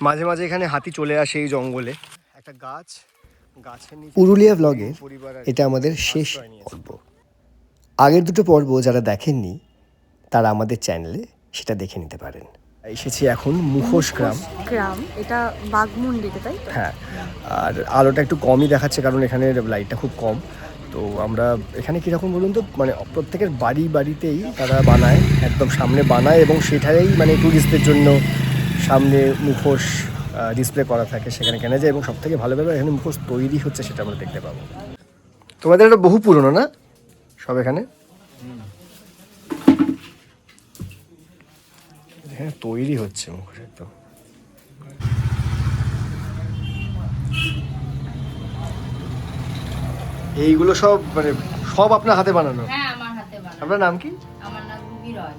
মাঝে মাঝে এখানে হাতি চলে আসে এই জঙ্গলে। একটা গাছের নিচে পুরুলিয়া ব্লগের এটা আমাদের শেষ পর্ব। আগের দুটো পর্ব যারা দেখেননি তারা আমাদের চ্যানেলে সেটা দেখে নিতে পারেন। এসেছি এখন মুখোশ গ্রাম। এটা বাঘমুন্ডিতে, তাই তো? হ্যাঁ, আর আলোটা একটু কমই দেখাচ্ছে কারণ এখানে লাইটটা খুব কম। তো আমরা এখানে কীরকম বলুন তো, মানে প্রত্যেকের বাড়িতেই তারা বানায়, একদম সামনে বানায় এবং সেটাই মানে টুরিস্টদের জন্য সামনে মুখোশ ডিসপ্লে করা থাকে, সেখানে কেনা যায় এবং সবথেকে ভালোভাবে এখানে মুখোশ তৈরি হচ্ছে সেটা আমরা দেখতে পাবো। তোমাদের এটা বহু পুরনো না সব এখানে? এখানে তৈরি হচ্ছে মুখোশ একদম। এইগুলো সব মানে সব আপনার হাতে বানানো? হ্যাঁ, আমার হাতে বানানো। আপনার নাম কি? আমার নাম রুবি রয়।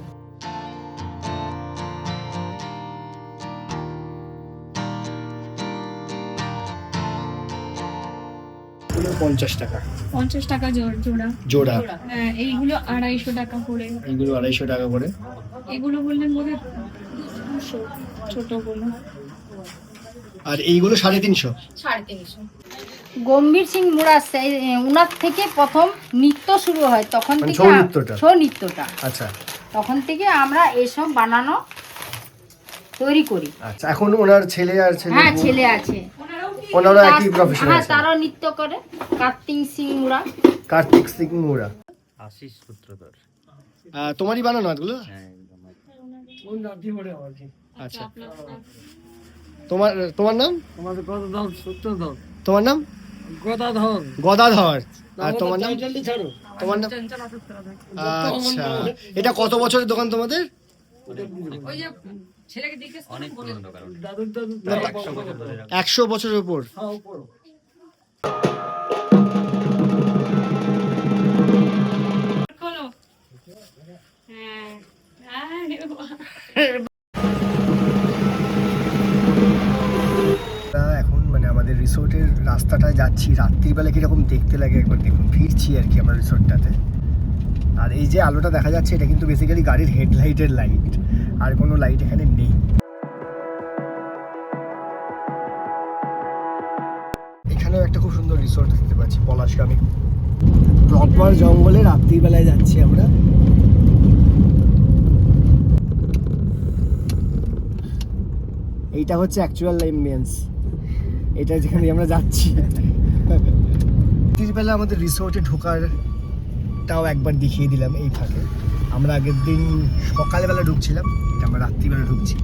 এগুলো 50 টাকা। 50 টাকা জোড়া। জোড়া। হ্যাঁ, এইগুলো 250 টাকা করে। এগুলো 250 টাকা করে। এগুলো বললেন বোধহয় 200 ছোটগুলো। আর এইগুলো 350। 350। গম্ভীর সিং মুড়া উনার থেকে প্রথম নৃত্য শুরু হয়, তখন মানে থেকে ছৌ নৃত্যটা। আচ্ছা, তখন থেকে আমরা এসব বানানো তৈরি করি। আচ্ছা। এখন ওনার ছেলে আর ছেলে? হ্যাঁ, ছেলে আছে। ওনারা একই প্রফেশন হ্যাঁ, আছে? তারাও নৃত্য করে। কার্তিক সিং মুড়া। কার্তিক সিং মুড়া। আশিস সূত্রধর। তোমারই বানানো এগুলো? হ্যাঁ, একদম। আচ্ছা। তোমার নাম? আমাদের গদাধর সূত্রধর। তোমার নাম? গদাধর। গদাধর। আর তোমার নাম? তোমার নাম? আচ্ছা। এটা কত বছরের দোকান তোমাদের? ওই যে ছেলেকে জিজ্ঞেস অনেক পুরনো দোকান। দাদুর দাদু 100 বছরের উপর। এখন মানে আমাদের রিসোর্টের রাস্তাটায় যাচ্ছি, রাত্রিবেলা কিরকম দেখতে লাগে একবার দেখুন। ফিরছি আর কি আমরা রিসোর্টটাতে। আর এই যে আলোটা দেখা যাচ্ছে এটা কিন্তু বেসিক্যালি গাড়ির হেডলাইটের লাইট, আর কোনো লাইট এখানে নেই। এখানেও একটা খুব সুন্দর রিসোর্ট দেখতে পাচ্ছি, পলাশগামী। প্রপার জঙ্গলে রাত্রিবেলায় যাচ্ছি আমরা। এইটা হচ্ছে অ্যাকচুয়াল অ্যাম্বিয়েন্স, এটা যেখানে আমরা যাচ্ছি। রাত্রিবেলা আমাদের রিসোর্টে ঢোকারটাও একবার দেখিয়ে দিলাম এই ফাঁকে। আমরা আগের দিন সকালবেলা ঢুকছিলাম, এটা আমরা রাত্রিবেলা ঢুকছি।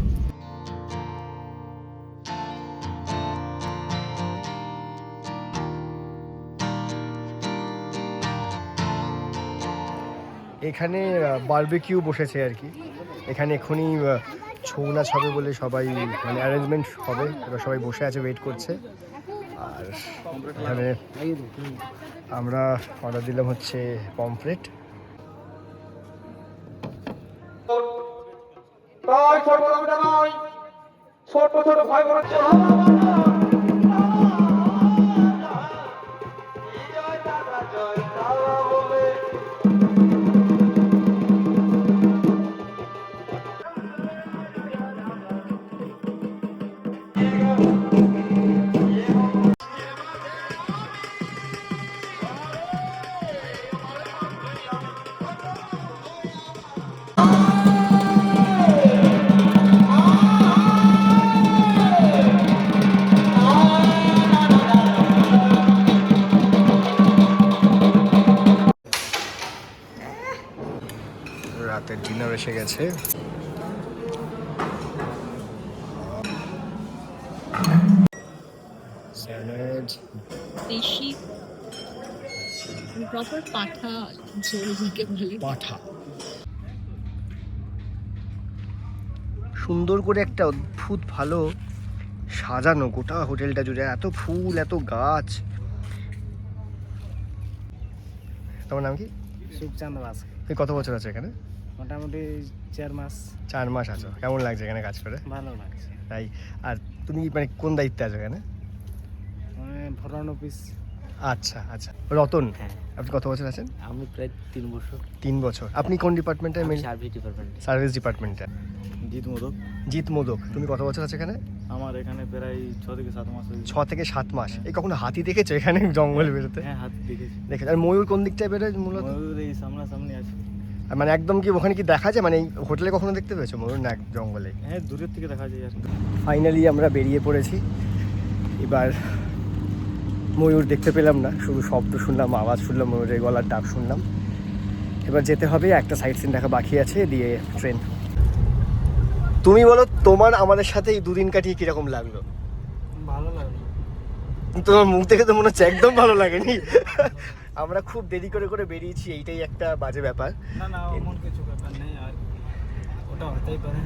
এখানে বারবিকিউ বসেছে আর কি। এখানে এখনই ছৌ নাচ হবে বলে সবাই মানে অ্যারেঞ্জমেন্ট হবে, এবার সবাই বসে আছে, ওয়েট করছে। আর এখানে আমরা অর্ডার দিলাম হচ্ছে পমফ্রেট। রাতের ডিনার এসে গেছে। স্যালাড, দেশি প্রপার পাঠা ঝোল যাকে বলে। পাঠা। সুন্দর করে একটা অদ্ভুত ভালো সাজানো গোটা হোটেলটা জুড়ে, এত ফুল, এত গাছ। তোমার নাম কি? সুখচাঁদ বাস। তুই কত বছর আছে এখানে? মোটামুটি 4 মাস। 4 মাস আছো। কেমন লাগছে এখানে কাজ করে? ভালো লাগছে। তাই? আর তুমি মানে কোন দায়িত্বে আছো এখানে? ভরণ অফিস। আচ্ছা আচ্ছা। রতন, হ্যাঁ। আপনি কত বছর আছেন? আমি প্রায় 3 বছর। 3 বছর। আপনি কোন ডিপার্টমেন্টে? Service department. সার্ভিস ডিপার্টমেন্টে। জিৎ মোদক। জিৎ মোদক। তুমি কত বছর আছে এখানে? আমার এখানে প্রায় 6 থেকে 7 মাস হয়েছে। 6 থেকে 7 মাস। এই কখনো হাতি দেখেছো এখানে জঙ্গলে বেরোতে? হ্যাঁ, হাতি দেখেছি। দেখেছো? আর ময়ূর কোন দিকটায় বেরোয় মূলত? ময়ূর এই সামনাসামনি আছে। আর মানে একদম কি ওখানে কি দেখা যায়, মানে এই হোটেলে কখনো দেখতে পেয়েছো ময়ূর না জঙ্গলে? হ্যাঁ, দূরের থেকে দেখা যায় আর কি। ফাইনালি আমরা বেরিয়ে পড়েছি। এবার ময়ূর দেখতে পেলাম না, শুধু শব্দ শুনলাম, আওয়াজ শুনলাম, ময়ূরের গলার ডাক শুনলাম। এবার যেতে হবে, একটা সাইট সিন দেখা বাকি আছে, দিয়ে ট্রেন। তুমি বলো তোমার আমাদের সাথে এই দুদিন কাটিয়ে কিরকম লাগলো? ভালো লাগলো। তোমার মুখ দেখে তো মনে হচ্ছে একদম ভালো লাগেনি। আমরা খুব দেরি করে করে বেরিয়েছি, এইটাই একটা বাজে ব্যাপার। না না, এমন কিছু ব্যাপার নেই, আর ওটা হতেই পারে।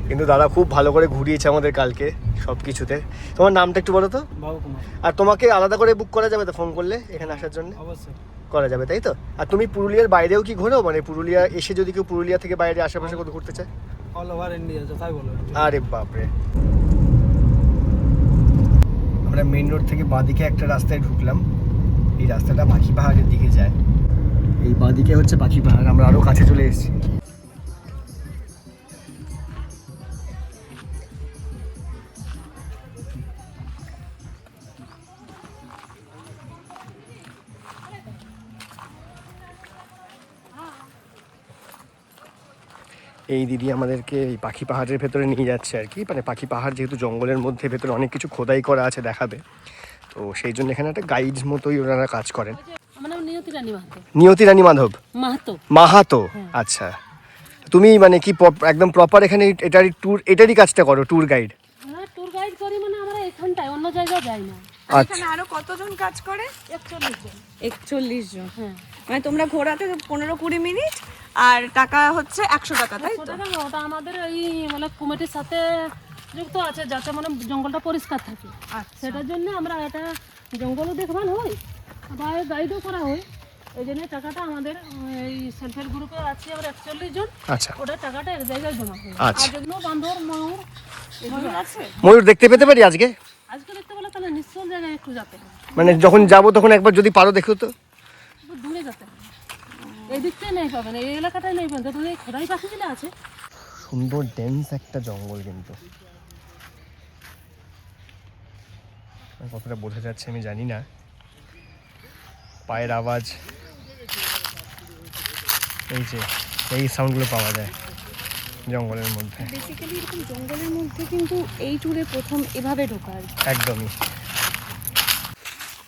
কিন্তু দাদা খুব ভালো করে ঘুরিয়েছে আমাদের কালকে সব কিছুতে। তোমার নামটা একটু বলো তো। বাবু কুমার। আর তোমাকে আলাদা করে বুক করা যাবে তো ফোন করলে এখানে আসার জন্য? অবশ্যই করা যাবে, তাই তো? আর তুমি পুরুলিয়ার বাইরেও কি ঘোরো, মানে পুরুলিয়া এসে যদি কেউ পুরুলিয়া থেকে বাইরে আশেপাশে কোথাও ঘুরতে চায়? অল ওভার ইন্ডিয়া তাই বলো। আরে বাপরে। আমরা মেন রোড থেকে বাঁদিকে একটা রাস্তায় ঢুকলাম, এই রাস্তাটা পাখি পাহাড়ের দিকে যায়। এই বাঁদিকে হচ্ছে পাখি পাহাড়, আমরা আরো কাছে চলে এসেছি। এই দিদি আমাদেরকে এই পাখি পাহাড়ের ভেতরে নিয়ে যাচ্ছে আর কি, মানে পাখি পাহাড় যেহেতু জঙ্গলের মধ্যে, ভেতরে অনেক কিছু খোদাই করা আছে, দেখাবে। তো সেই জন্য এখানে একটা গাইড মতোই ওনারা কাজ করেন। আমার নাম নিয়তি রানী মাহাতো। নিয়তি রানী মাধব মাহাতো। আচ্ছা, তুমি মানে কি একদম প্রপার এখানে এটারই কাজটা করো, ট্যুর গাইড? হ্যাঁ, ট্যুর গাইড করি, মানে আমরা এখানটায়, অন্য জায়গায় যাই না। এখানে আরো কতজন কাজ করে? 41 জন। 41 জন। হ্যাঁ, মানে তোমরা ঘোরাতে 15-20 মিনিট আর টাকা হচ্ছে 100 টাকা, তাই তো? ওটা না, ওটা আমাদের এই মানে কমিটির সাথে যুক্ত আছে, যাতে মানে জঙ্গলটা পরিষ্কার থাকে। সেটার জন্য আমরা এটা জঙ্গলও দেখভাল হই, বা গাইডও করা হয়। এই জন্য টাকাটা আমাদের এই সেলফ হেল্প গ্রুপে আছে, আমরা 41 জন। আচ্ছা ওটা টাকাটা এক জায়গায় জমা হয়। আচ্ছা। আর যদি বান্দর, ময়ূর এগুলো আছে, ময়ূর দেখতে পেতে পারি আজকে? আজকে দেখতে পেলে তাহলে নিশ্চয় জায়গায় একটু যেতে হবে, মানে যখন যাবো তখন একবার যদি পারো দেখো তো। একটু দূরে যেতে হবে। এই দিকটাই নেই পাবেন, এই এলাকাটাই নেই পাবেন, যত এই খোদাই পাখিগুলো আছে। সুন্দর ডেন্স একটা জঙ্গল, কিন্তু কতটা বোঝা যাচ্ছে আমি জানি না। পায়ের আওয়াজ, এই যে এই সাউন্ডগুলো পাওয়া যায় জঙ্গলের মধ্যে। বেসিক্যালি এরকম জঙ্গলের মধ্যে কিন্তু এই ট্যুরে প্রথম এভাবে ঢোকা আর কি। একদমই।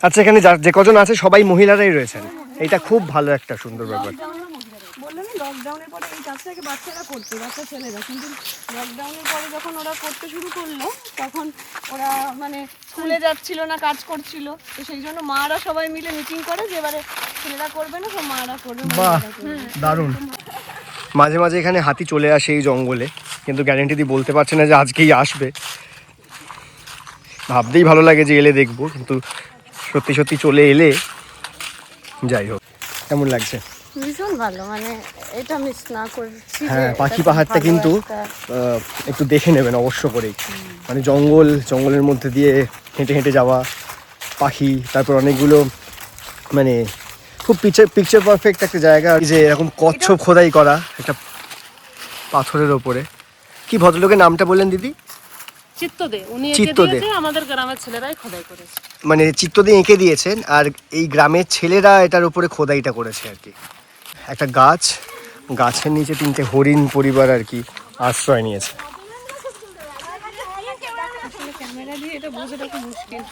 আচ্ছা, এখানে যে কজন আছে সবাই মহিলারাই রয়েছেন, এটা খুব ভালো একটা সুন্দর ব্যাপার। বললো না লকডাউনের পরে এই কাজটাকে বাচ্চারা করতো, বাচ্চা ছেলেরা, কিন্তু লকডাউনের পরে যখন ওরা করতে শুরু করলো তখন ওরা মানে স্কুলে যাচ্ছিল না, কাজ করছিল, তো সেই জন্য মারা সবাই মিলে মিটিং করে যে এবারে ছেলেরা করবে না, তো মারা করবে। বাহ, দারুণ। মাঝে মাঝে এখানে হাতি চলে আসে এই জঙ্গলে, কিন্তু গ্যারেন্টি দিয়ে বলতে পারছে না যে আজকেই আসবে। ভাবতেই ভালো লাগে যে এলে দেখবো, কিন্তু সত্যি সত্যি চলে এলে যাই হোক। কেমন লাগছে? ভীষণ ভালো, মানে এটা মিস না করছি। হ্যাঁ, পাখি পাহাড়টা কিন্তু একটু দেখে নেবেন অবশ্য করেই। মানে জঙ্গলের মধ্যে দিয়ে হেঁটে হেঁটে যাওয়া, পাখি, তারপর অনেকগুলো মানে খুব পিকচার পারফেক্ট একটা জায়গা। যে এরকম কচ্ছপ খোদাই করা একটা পাথরের ওপরে। কি ভদ্রলোকের নামটা বললেন দিদি? চিত্তদে, উনি এঁকে চিত্তদে। দিয়েছে, আমাদের গ্রামের ছেলেরাই খোদাই করেছে। মানে চিত্ত দিয়ে এঁকে দিয়েছেন, আর এই গ্রামের ছেলেরা এটার উপরে খোদাইটা করেছে আর কি। একটা গাছের নিচে 3টে হরিণ পরিবার আর কি আশ্রয় নিয়েছে। ক্যামেরা দিয়ে এটা বোঝাটা খুব মুশকিল।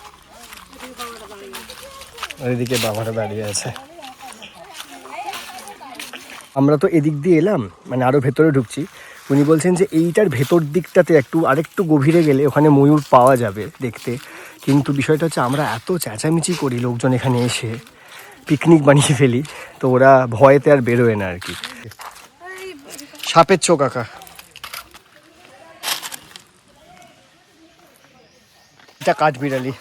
আর এদিকে বাবারা দাঁড়িয়ে আছে। আমরা তো এদিক দিয়ে এলাম, মানে আরও ভেতরে ঢুকছি। উনি বলছেন যে এইটার ভেতর দিকটাতে আরেকটু গভীরে গেলে ওখানে ময়ূর পাওয়া যাবে দেখতে। কিন্তু বিষয়টা হচ্ছে আমরা এত চেঁচামেচি করি লোকজন এখানে এসে, পিকনিক বানিয়ে ফেলি, তো ওরা ভয়েতে আর বেরোয় না আর কি। সাপের চোখ আঁকা। এটা কাঠবিড়ালি।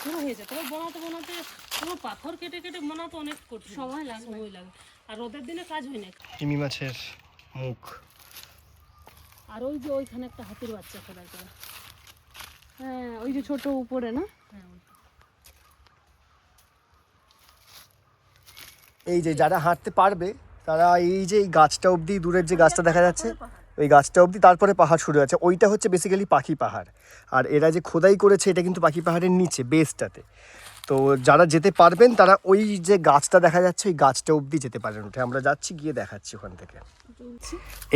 শুরু হয়েছে, তবে বানাতে পুরো পাথর কেটে কেটে বানাতে অনেক কঠিন, সময় লাগে। আর রোদের দিনে কাজ হয় না। তিমি মাছের মুখ। আর ওই যে ওইখানে একটা হাতির বাচ্চা খোদাই করা। হ্যাঁ, ওই যে ছোট উপরে না। হ্যাঁ, এই যে যারা হাঁটতে পারবে তারা এই যে এই গাছটা অবধি, দূরের যে গাছটা দেখা যাচ্ছে ওই গাছটা অবধি, তারপরে পাহাড় শুরু আছে। ওইটা হচ্ছে বেসিক্যালি পাখি পাহাড়। আর এরা যে খোদাই করেছে এটা কিন্তু পাখি পাহাড়ের নিচে বেসটাতে। তো যারা যেতে পারবেন তারা ওই যে গাছটা দেখা যাচ্ছে ওই গাছটা অবধি যেতে পারেন উঠে। আমরা যাচ্ছি, গিয়ে দেখাচ্ছি ওখান থেকে।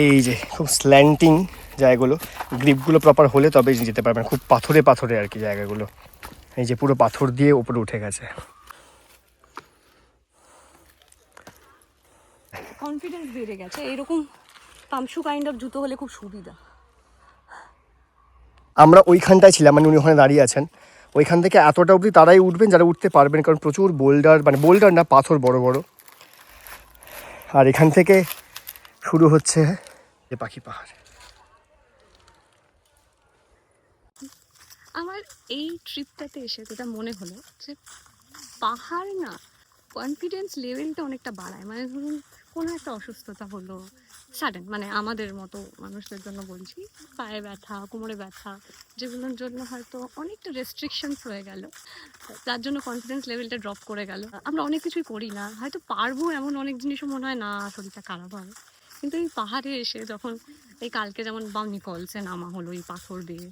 এই যে খুব স্ল্যান্টিং জায়গাগুলো, গ্রিপগুলো প্রপার হলে তবেই যেতে পারবেন। খুব পাথরে পাথরে আর কি জায়গাগুলো। এই যে পুরো পাথর দিয়ে উপরে উঠে গেছে। কনফিডেন্স বেড়ে গেছে। এরকম পামশু কাইন্ড অফ জুতো হলে খুব সুবিধা। আমরা ওইখানটায় ছিলাম, মানে উনি ওখানে দাঁড়িয়ে আছেন। ওইখান থেকে এতটা অবধি তারাই উঠবেন যারা উঠতে পারবেন, কারণ প্রচুর বোল্ডার, মানে বোল্ডার না, পাথর বড় বড়। আর এখান থেকে শুরু হচ্ছে যে পাখি পাহাড়। আমার এই ট্রিপটাতে এসে যেটা মনে হলো যে পাহাড় না কনফিডেন্স লেভেলটা অনেকটা বাড়ায়। মানে ধরুন কোনো একটা অসুস্থতা হলো সাডেন, মানে আমাদের মতো মানুষদের জন্য বলছি, পায়ে ব্যথা, কোমরে ব্যথা, যেগুলোর জন্য হয়তো অনেকটা রেস্ট্রিকশনস হয়ে গেল, তার জন্য কনফিডেন্স লেভেলটা ড্রপ করে গেল। আমরা অনেক কিছুই করি না, হয়তো পারবো এমন অনেক জিনিসও মনে হয় না, শরীরটা খারাপ হবে। কিন্তু এই পাহাড়ে এসে যখন এই কালকে যেমন বামনি ফলসে নামা হলো এই পাথর দিয়ে,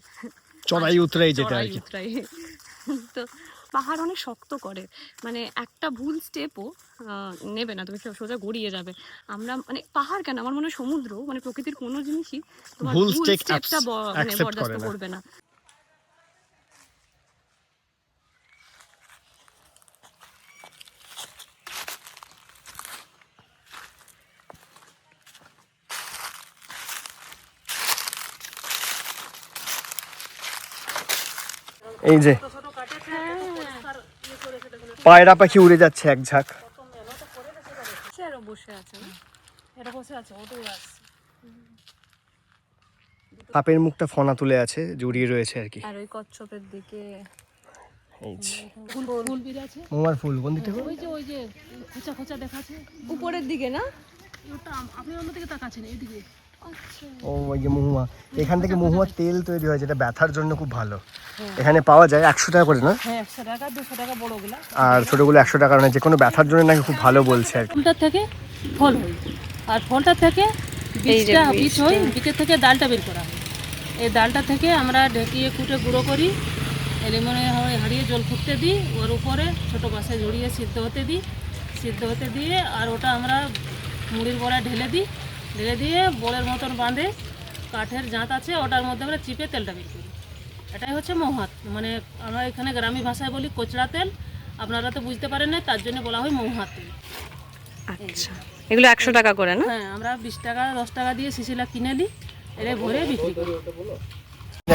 চড়াই উতরাই যেটা আর কি। উতরাই, তো পাহাড় অনেক শক্ত করে, মানে একটা ভুল স্টেপও নেবে না, তুমি সোজা গড়িয়ে যাবে। আমরা মানে পাহাড় কেন, আমার মনে হয় সমুদ্র, মানে প্রকৃতির কোনো জিনিসই তোমার ভুল ভুল স্টেপ স্টেপটা accept বরদাস্ত করে না। করবে না। এই যে পায়রা পাখি উড়ে যাচ্ছে এক ঝাঁক। আরো বসে আছে না, এরা বসে আছে, ওটাই আসছে। সাপের মুখটা ফনা তুলে আছে, জড়িয়ে রয়েছে আর কি। আর ওই কচ্ছপের দিকে এই যে ফুল ফুল বের আছে, মোমার ফুল কোন দিক থেকে? ওই যে খোঁচা খোঁচা দেখাচ্ছে উপরের দিকে না, ওটা আপনি অন্যদিকে তাকাচ্ছেন, এইদিকে। ও ওই যে মহুয়া, এখান থেকে মহুয়ার তেল তৈরি হয় যেটা ব্যথার জন্য খুব ভালো। এখানে পাওয়া যায় 100 টাকা করে না? হ্যাঁ 100 টাকা, 200 টাকা বড়গুলা, আর ছোটগুলো 100 টাকা। মানে যে কোনো ব্যথার জন্য নাকি খুব ভালো বলছে আর কি। ফুলটা থেকে ফল হয়, আর ফলটা থেকে বীজ হয়, বীজের থেকে ডালটা বের করা হয়। এই ডালটা থেকে আমরা ঢেকিয়ে কুটে গুঁড়ো করি, এলিমনে হারিয়ে জল ফুটতে দিই, ওর উপরে ছোটো বাসায় জড়িয়ে সিদ্ধ হতে দিয়ে, আর ওটা আমরা মুড়ির বড়া ঢেলে দিয়ে বলের মতন বাঁধে, কাঠের জাঁত আছে ওটার মধ্যে আমরা চিপে তেলটা বের করি। এটাই হচ্ছে মৌহাত, মানে আমরা এখানে গ্রামীণ ভাষায় বলি কোচড়া তেল, আপনারা তো বুঝতে পারেন না, তার জন্য বলা হয় মৌহাত তেল। আচ্ছা, এগুলো 100 টাকা করে না? হ্যাঁ, আমরা 20 টাকা 10 টাকা দিয়ে শিশিলা কিনে দিই, এর ভরে বিক্রি করি।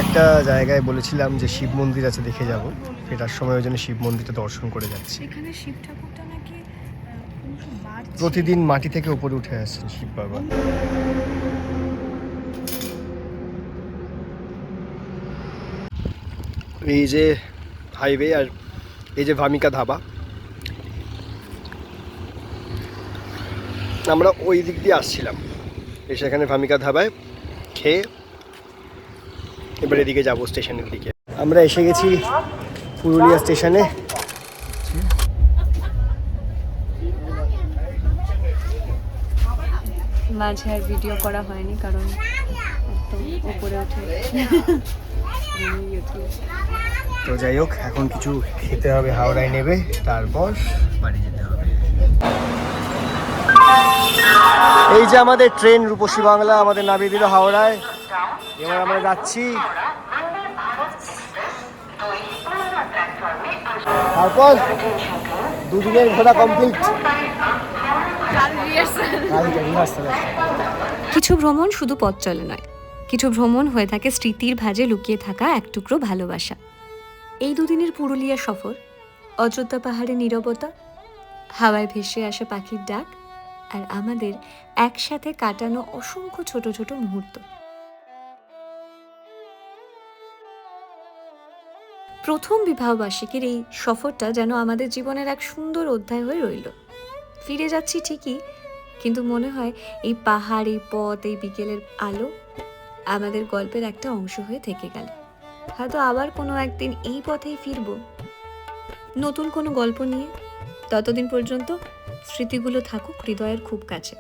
একটা জায়গায় বলেছিলাম যে শিব মন্দির আছে, দেখে যাব। ফেরার সময় ওই জন্য শিব মন্দিরটা দর্শন করে যাচ্ছি। এখানে শিব ঠাকুরটা নাকি প্রতিদিন মাটি থেকে উপরে উঠে আসছেন শিব বাবা। এই যে হাইওয়ে, আর এই যে ভামিকা ধাবা। আমরা ওই দিক দিয়ে আসছিলাম, এসে এখানে ভামিকা ধাবায় খেয়ে এবার এদিকে যাবো স্টেশনের দিকে। আমরা এসে গেছি পুরুলিয়া স্টেশনে। মাঝে আর ভিডিও করা হয়নি কারণ একদম উপরে উঠে তো যাই হোক, এখন কিছু খেতে হবে, হাওড়ায় নেবে, তারপর বাড়ি যেতে হবে। এই যে আমাদের ট্রেন রূপসী বাংলা আমাদের নামিয়ে দিল হাওড়ায়। এবার আমরা যাচ্ছি, তারপর দুদিনের ঘোরা কমপ্লিট। কিছু ভ্রমণ শুধু পথ চলে নয়, কিছু ভ্রমণ হয়ে থাকে স্মৃতির ভাঁজে লুকিয়ে থাকা এক টুকরো ভালোবাসা। এই দুদিনের পুরুলিয়া সফর, অযোধ্যা পাহাড়ে নীরবতা, হাওয়ায় ভেসে আসা পাখির ডাক, আর আমাদের একসাথে কাটানো অসংখ্য ছোট ছোট মুহূর্ত। প্রথম বিবাহবার্ষিকীর এই সফরটা যেন আমাদের জীবনের এক সুন্দর অধ্যায় হয়ে রইল। ফিরে যাচ্ছি ঠিকই, কিন্তু মনে হয় এই পাহাড়, এই পথ, এই বিকেলের আলো আমাদের গল্পের একটা অংশ হয়ে থেকে গেল। হয়তো আবার কোনো একদিন এই পথেই ফিরব, নতুন কোনো গল্প নিয়ে। ততদিন পর্যন্ত স্মৃতিগুলো থাকুক হৃদয়ের খুব কাছে।